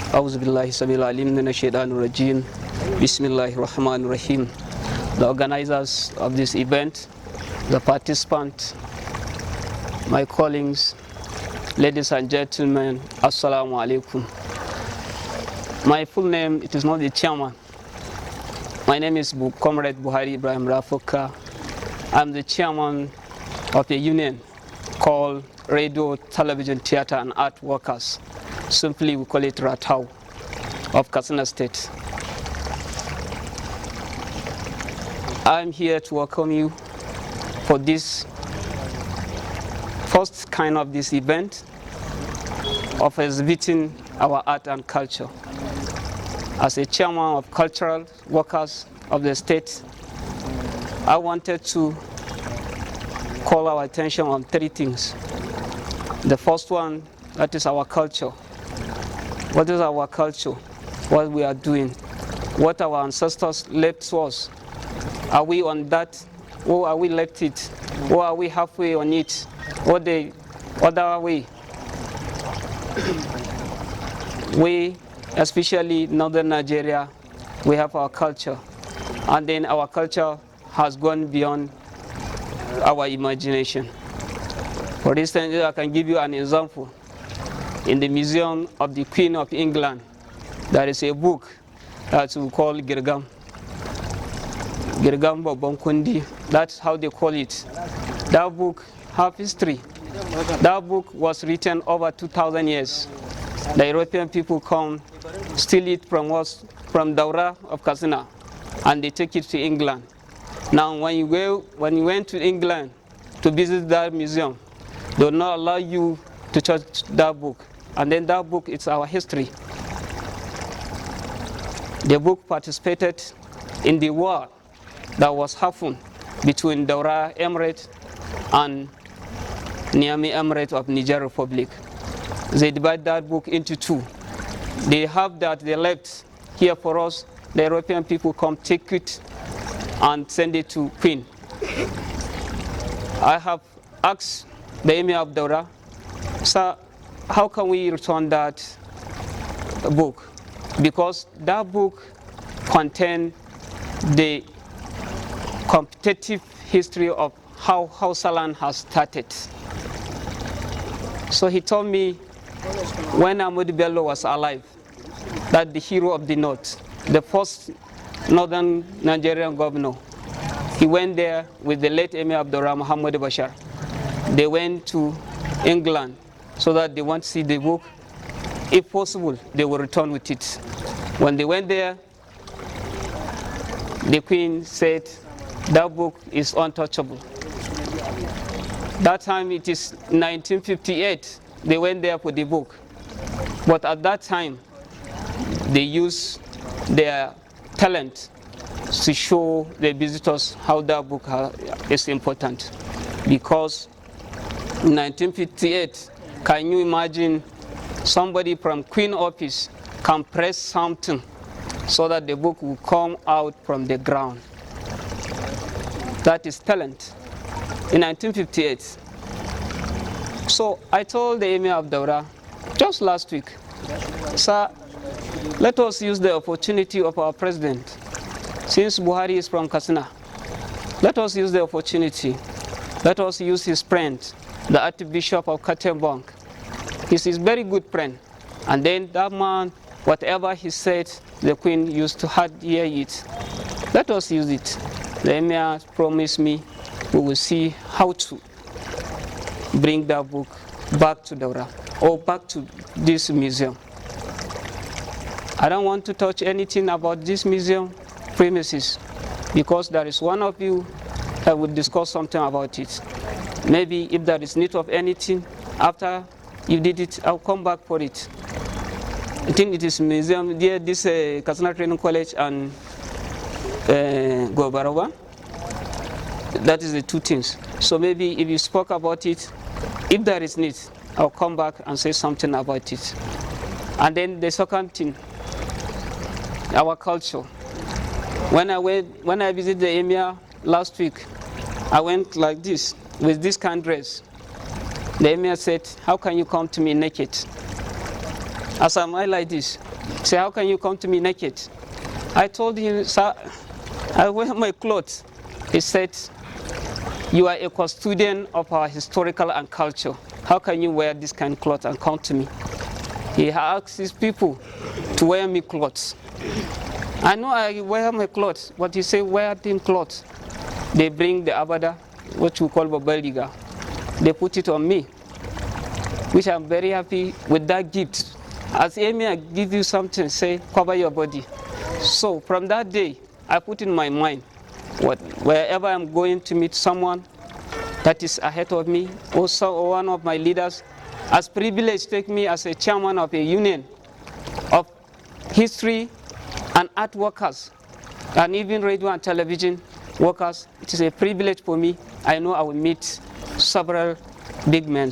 أعوذ بالله السميع العليم من الشيطان الرجيم. بسم الله الرحمن الرحيم. The organizers of this event, the participants, my colleagues, ladies and gentlemen, Assalamu alaikum. My full name, it is not the chairman. My name is Comrade Buhari Ibrahim Rafukka. I'm the chairman of a union called Radio, Television, Theatre and Art Workers. Simply we call it Rattawu of Katsina State. I'm here to welcome you for this first kind of this event of exhibiting our art and culture. As a chairman of cultural workers of the state, I wanted to call our attention on three things. The first one, that is our culture. What is our culture? What we are doing? What our ancestors left to us? Are we on that, or are we left it? Or are we halfway on it? Or the other way? We, especially Northern Nigeria, we have our culture. And then our culture has gone beyond our imagination. For instance, I can give you an example. In the Museum of the Queen of England, there is a book that we call Girgam. Girgam Babonkundi, that's how they call it. That book has history. That book was written over 2,000 years. The European people come, steal it from us, from Daura of Katsina, and they take it to England. Now, when you went to England to visit that museum, they will not allow you to touch that book. And then that book is our history. The book participated in the war that was happened between Daura Emirate and Niamey Emirate of Niger Republic. They divide that book into two. They have that they left here for us. The European people come take it and send it to Queen. I have asked the Emir of Daura, sir, how can we return that book? Because that book contains the competitive history of how Hausaland has started. So he told me when Ahmadu Bello was alive, that the hero of the North, the first northern Nigerian governor, he went there with the late Emir Abdurrah Muhammad Bashar. They went to England so that they want to see the book. If possible, they will return with it. When they went there, the Queen said that book is untouchable. That time it is 1958, they went there for the book. But at that time, they used their talent to show the visitors how that book is important. Because in 1958, can you imagine somebody from Queen office can press something so that the book will come out from the ground? That is talent. In 1958. So I told the Emir of Daura just last week, sir, let us use the opportunity of our president. Since Buhari is from Katsina, let us use the opportunity. Let us use his friend, the Archbishop of Katembong. He's his very good friend. And then that man, whatever he said, the Queen used to hear it. Let us use it. The Emir promised me we will see how to bring that book back to Daura or back to this museum. I don't want to touch anything about this museum premises because there is one of you that will discuss something about it. Maybe if there is need of anything, after you did it, I'll come back for it. I think it is museum, there, this Katsina Training College and Gobarawa. That is the two things. So maybe if you spoke about it, if there is need, I'll come back and say something about it. And then the second thing, our culture. When I visited the Emir last week, I went like this, with this kind of dress. The Emir said, how can you come to me naked? as I'm like this. Say, how can you come to me naked? I told him, sir, I wear my clothes. He said, you are a custodian of our historical and culture. How can you wear this kind of clothes and come to me? He asked his people to wear me clothes. I know I wear my clothes, but he said, wear them clothes. They bring the abada, what we call babaliga. They put it on me, which I'm very happy with that gift. As Amy, I give you something, say, cover your body. So from that day, I put in my mind, wherever I'm going to meet someone that is ahead of me, or one of my leaders, as privilege take me as a chairman of a union of history and art workers, and even radio and television workers. It is a privilege for me. I know I will meet several big men.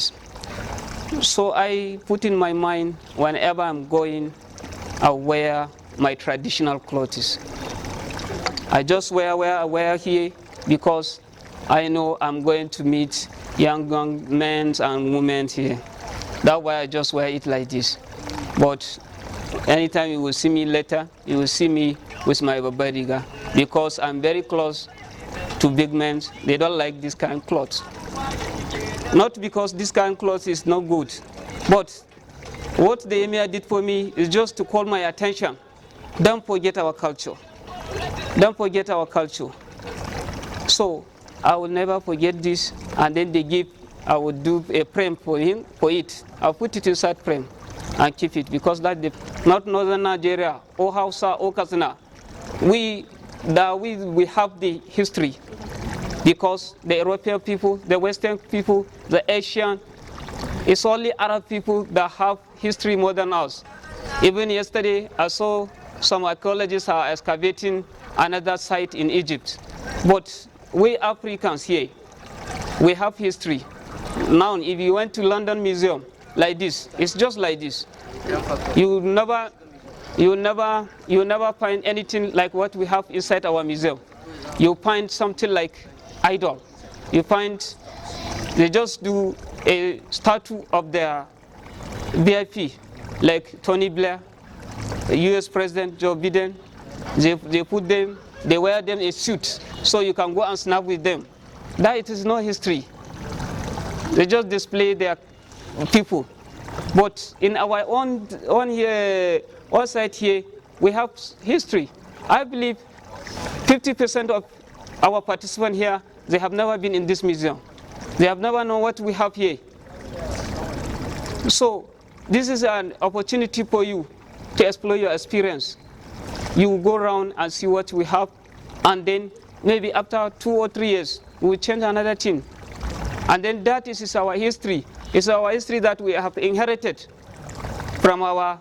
So I put in my mind, whenever I'm going, I wear my traditional clothes. I just wear here because I know I'm going to meet young men and women here. That's why I just wear it like this. But anytime you will see me later, you will see me with my babadiga, because I'm very close to big men. They don't like this kind of clothes. Not because this kind of clothes is not good, but what the emir did for me is just to call my attention. Don't forget our culture. Don't forget our culture. So I will never forget this. And then they give, I will do a frame for him, for it. I'll put it inside frame and keep it, because that's not northern Nigeria or Hausa or Katsina. We have the history, because the European people, the Western people, the Asian, it's only Arab people that have history more than us. Even yesterday, I saw some archaeologists are excavating another site in Egypt. But we Africans here, we have history. Now, if you went to London Museum, like this, it's just like this. You never find anything like what we have inside our museum. You find something like idol. You find they just do a statue of their VIP, like Tony Blair, US President Joe Biden. They put them, they wear them a suit, so you can go and snap with them. That it is no history. They just display their people. But in our own side here, we have history. I believe 50% of our participants here, they have never been in this museum. They have never known what we have here. So this is an opportunity for you to explore your experience. You will go around and see what we have, and then maybe after 2 or 3 years, we will change another thing. And then that is our history. It's our history that we have inherited from our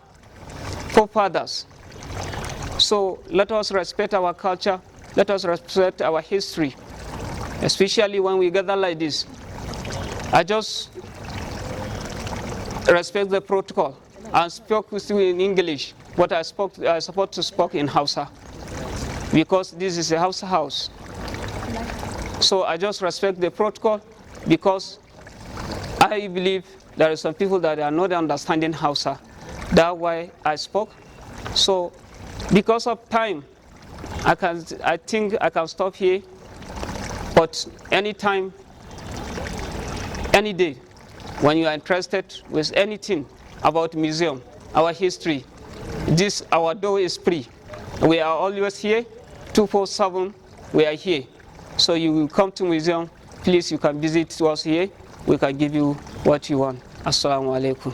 forefathers. So let us respect our culture. Let us respect our history, especially when we gather like this. I just respect the protocol and spoke with you in English, but I supposed to speak in Hausa, because this is a Hausa house. So I just respect the protocol, because I believe there are some people that are not understanding Hausa. That's why I spoke. So because of time, I think I can stop here. But anytime, any day, when you are interested with anything about museum, our history, our door is free. We are always here, 24/7. We are here. So you will come to museum. Please, you can visit us here. We can give you what you want. Assalamu alaikum.